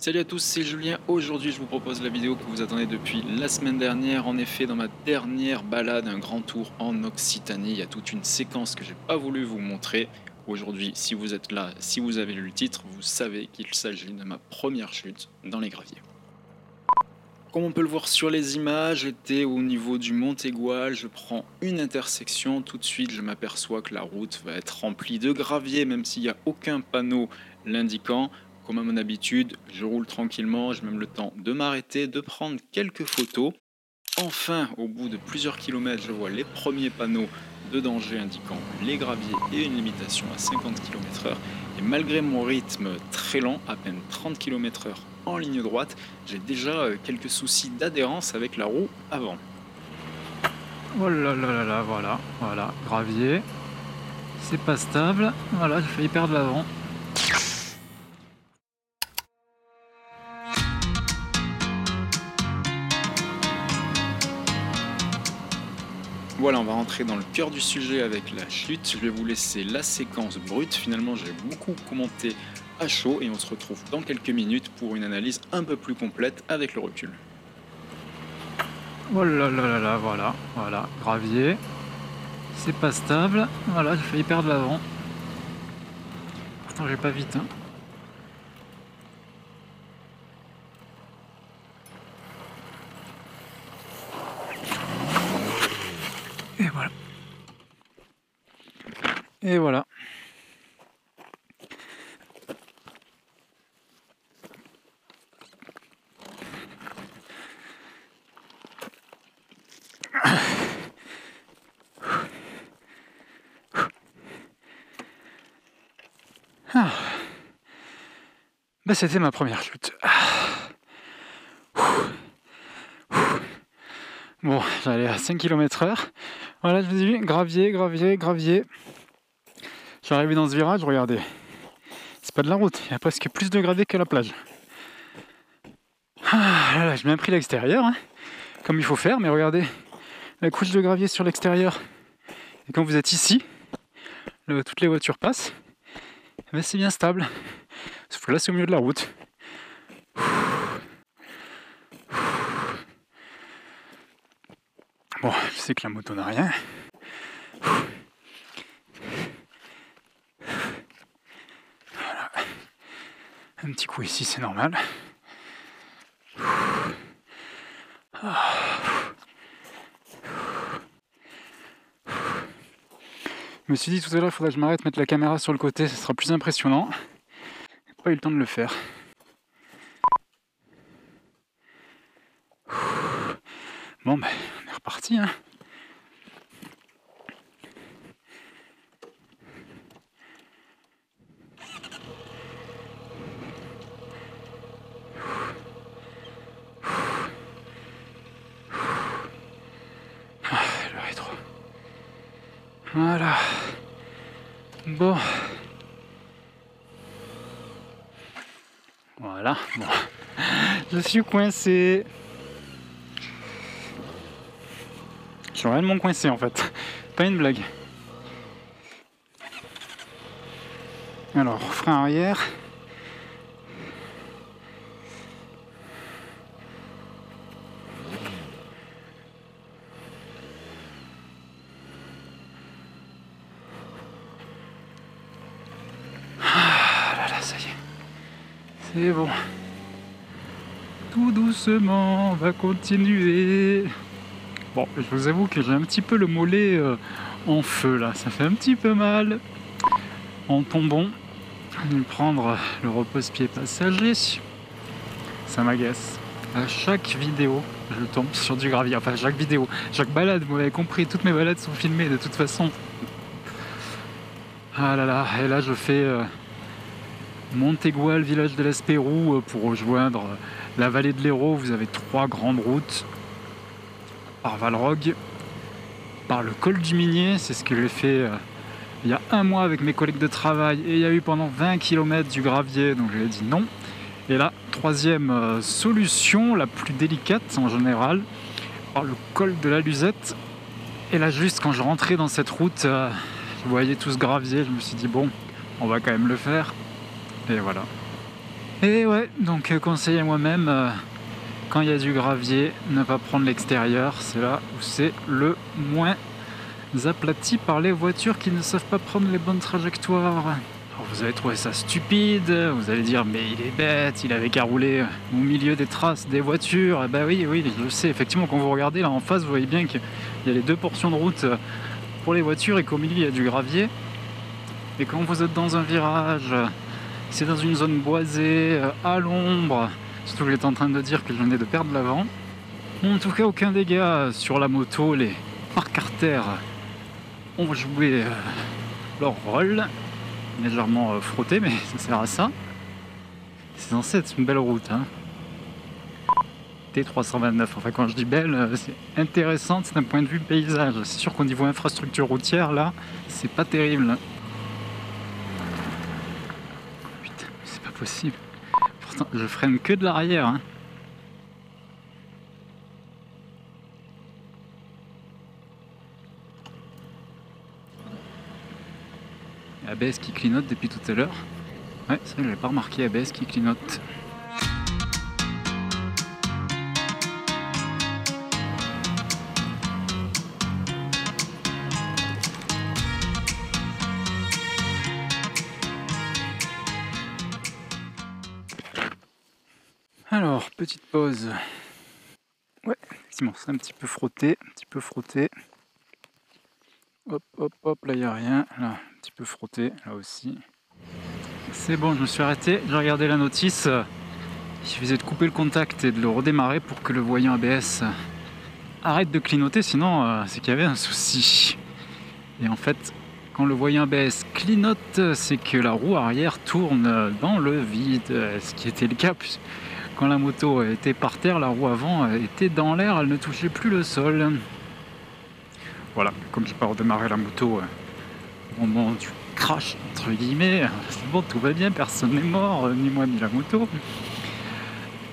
Salut à tous, c'est Julien. Aujourd'hui, je vous propose la vidéo que vous attendez depuis la semaine dernière. En effet, dans ma dernière balade, un grand tour en Occitanie, il y a toute une séquence que j'ai pas voulu vous montrer. Aujourd'hui, si vous êtes là, si vous avez lu le titre, vous savez qu'il s'agit de ma première chute dans les graviers. Comme on peut le voir sur les images, j'étais au niveau du Mont Aigual, je prends une intersection, tout de suite je m'aperçois que la route va être remplie de gravier, même s'il n'y a aucun panneau l'indiquant. Comme à mon habitude, je roule tranquillement, j'ai même le temps de m'arrêter, de prendre quelques photos. Enfin, au bout de plusieurs kilomètres, je vois les premiers panneaux de danger indiquant les graviers et une limitation à 50 km/h. Et malgré mon rythme très lent, à peine 30 km/h en ligne droite, j'ai déjà quelques soucis d'adhérence avec la roue avant. Oh là là là là, voilà, gravier, c'est pas stable, voilà, j'ai failli perdre l'avant. Voilà, on va rentrer dans le cœur du sujet avec la chute. Je vais vous laisser la séquence brute. Finalement, j'ai beaucoup commenté à chaud et on se retrouve dans quelques minutes pour une analyse un peu plus complète avec le recul. Oh là là là là, voilà, gravier, c'est pas stable, voilà, j'ai failli perdre l'avant. Pourtant j'ai pas vite, hein. Et voilà. Et voilà. Ah. Bah, c'était ma première chute. Bon, j'allais à 5 km/h. Voilà, je vous ai vu, gravier. Je suis arrivé dans ce virage, regardez. C'est pas de la route, il y a presque plus de gravier que la plage. Ah là, j'ai bien pris l'extérieur, hein, comme il faut faire, mais regardez, la couche de gravier sur l'extérieur. Et quand vous êtes ici, toutes les voitures passent, mais c'est bien stable. Sauf que là, c'est au milieu de la route. Bon, je sais que la moto n'a rien. Voilà. Un petit coup ici, c'est normal. Je me suis dit tout à l'heure, il faudrait que je m'arrête, mettre la caméra sur le côté, ça sera plus impressionnant. J'ai pas eu le temps de le faire. Bon, ben, on est reparti, hein. Le rétro. Voilà. Bon. Voilà. Bon. Je suis coincé. Je suis réellement coincé en fait. Pas une blague. Alors, frein arrière. Ah là là, ça y est. C'est bon. Tout doucement, on va continuer. Bon, je vous avoue que j'ai un petit peu le mollet en feu là. Ça fait un petit peu mal. En tombant, je vais prendre le repose-pied passager. Ça m'agace. À chaque vidéo, je tombe sur du gravier. Enfin, chaque vidéo, chaque balade, vous l'avez compris, toutes mes balades sont filmées de toute façon. Ah là là, et là je fais Mont Aigual, village de l'Espérou, pour rejoindre la vallée de l'Hérault. Vous avez 3 grandes routes. Par Valrogue, par le col du Minier, c'est ce que j'ai fait il y a un mois avec mes collègues de travail, et il y a eu pendant 20 km du gravier, donc j'ai dit non. Et la troisième solution, la plus délicate en général, par le col de la Luzette. Et là, juste quand je rentrais dans cette route, je voyais tout ce gravier, je me suis dit bon, on va quand même le faire. Et voilà. Et ouais, donc conseil à moi-même, quand il y a du gravier, ne pas prendre l'extérieur, c'est là où c'est le moins aplati par les voitures qui ne savent pas prendre les bonnes trajectoires. Alors vous allez trouver ça stupide, vous allez dire mais il est bête, il avait qu'à rouler au milieu des traces des voitures. Et ben oui, je sais, effectivement quand vous regardez là en face, vous voyez bien qu'il y a les deux portions de route pour les voitures et qu'au milieu il y a du gravier. Et quand vous êtes dans un virage, c'est dans une zone boisée, à l'ombre, surtout que j'étais en train de dire que je venais de perdre l'avant. En tout cas, aucun dégât sur la moto, les parcs artères ont joué leur rôle, légèrement frotté, mais ça sert à ça. C'est censé être une belle route, hein. T329, enfin quand je dis belle, c'est intéressante d'un point de vue paysage. C'est sûr qu'au niveau infrastructure routière, là, c'est pas terrible. Putain, c'est pas possible. Pourtant, je freine que de l'arrière, hein. ABS qui clignote depuis tout à l'heure. Ouais, c'est vrai que j'avais pas remarqué ABS qui clignote. Alors, petite pause. Ouais, effectivement, c'est un petit peu frotté, Hop, là il n'y a rien. Là, un petit peu frotté, là aussi. C'est bon, je me suis arrêté, j'ai regardé la notice. Il suffisait de couper le contact et de le redémarrer pour que le voyant ABS arrête de clignoter, sinon c'est qu'il y avait un souci. Et en fait, quand le voyant ABS clignote, c'est que la roue arrière tourne dans le vide, ce qui était le cas. Quand la moto était par terre, la roue avant était dans l'air, elle ne touchait plus le sol. Voilà, comme je n'ai pas redémarré la moto au moment du crash, entre guillemets, c'est bon, tout va bien, personne n'est mort, ni moi ni la moto.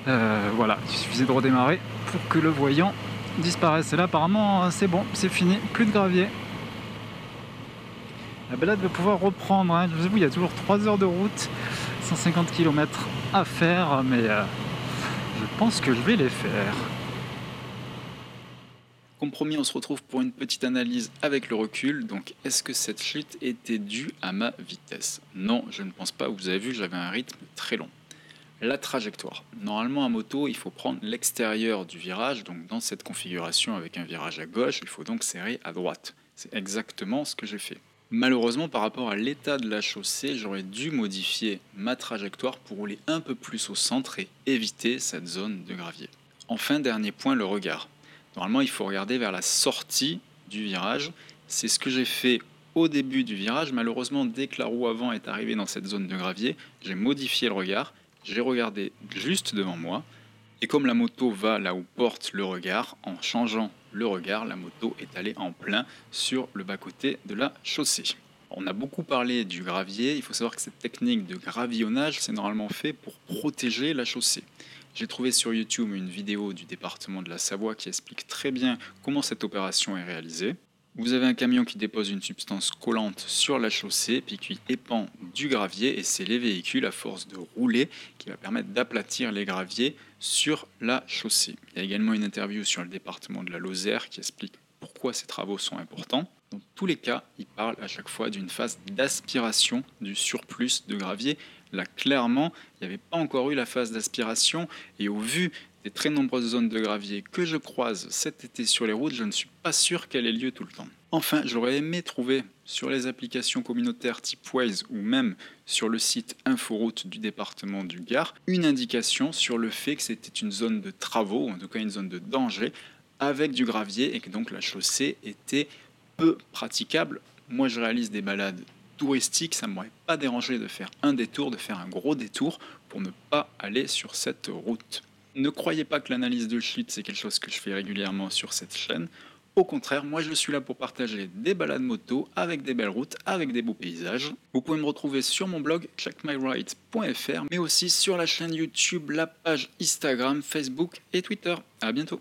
Voilà, il suffisait de redémarrer pour que le voyant disparaisse. Et là, apparemment, c'est bon, c'est fini, plus de gravier. La balade va pouvoir reprendre, hein. Je vous avoue, il y a toujours 3 heures de route, 150 km à faire, mais je pense que je vais les faire. Compromis, on se retrouve pour une petite analyse avec le recul. Donc, est-ce que cette chute était due à ma vitesse? Non, je ne pense pas. Vous avez vu que j'avais un rythme très long. La trajectoire. Normalement, à moto, il faut prendre l'extérieur du virage. Donc, dans cette configuration avec un virage à gauche, il faut donc serrer à droite. C'est exactement ce que j'ai fait. Malheureusement, par rapport à l'état de la chaussée, j'aurais dû modifier ma trajectoire pour rouler un peu plus au centre et éviter cette zone de gravier. Enfin, dernier point, le regard. Normalement, il faut regarder vers la sortie du virage. C'est ce que j'ai fait au début du virage. Malheureusement, dès que la roue avant est arrivée dans cette zone de gravier, j'ai modifié le regard. J'ai regardé juste devant moi. Et comme la moto va là où porte le regard, en changeant le regard, la moto est allée en plein sur le bas-côté de la chaussée. On a beaucoup parlé du gravier. Il faut savoir que cette technique de gravillonnage, c'est normalement fait pour protéger la chaussée. J'ai trouvé sur YouTube une vidéo du département de la Savoie qui explique très bien comment cette opération est réalisée. Vous avez un camion qui dépose une substance collante sur la chaussée, puis qui épand du gravier, et c'est les véhicules, à force de rouler, qui va permettre d'aplatir les graviers sur la chaussée. Il y a également une interview sur le département de la Lozère qui explique pourquoi ces travaux sont importants. Dans tous les cas, il parle à chaque fois d'une phase d'aspiration du surplus de gravier. Là, clairement, il n'y avait pas encore eu la phase d'aspiration, et au vu des très nombreuses zones de gravier que je croise cet été sur les routes, je ne suis pas sûr qu'elle ait lieu tout le temps. Enfin, j'aurais aimé trouver sur les applications communautaires type Waze ou même sur le site Inforoute du département du Gard une indication sur le fait que c'était une zone de travaux, ou en tout cas une zone de danger, avec du gravier, et que donc la chaussée était peu praticable. Moi, je réalise des balades touristiques, ça ne m'aurait pas dérangé de faire un détour, de faire un gros détour pour ne pas aller sur cette route. Ne croyez pas que l'analyse de chute, c'est quelque chose que je fais régulièrement sur cette chaîne. Au contraire, moi je suis là pour partager des balades moto avec des belles routes, avec des beaux paysages. Vous pouvez me retrouver sur mon blog checkmyride.fr, mais aussi sur la chaîne YouTube, la page Instagram, Facebook et Twitter. À bientôt.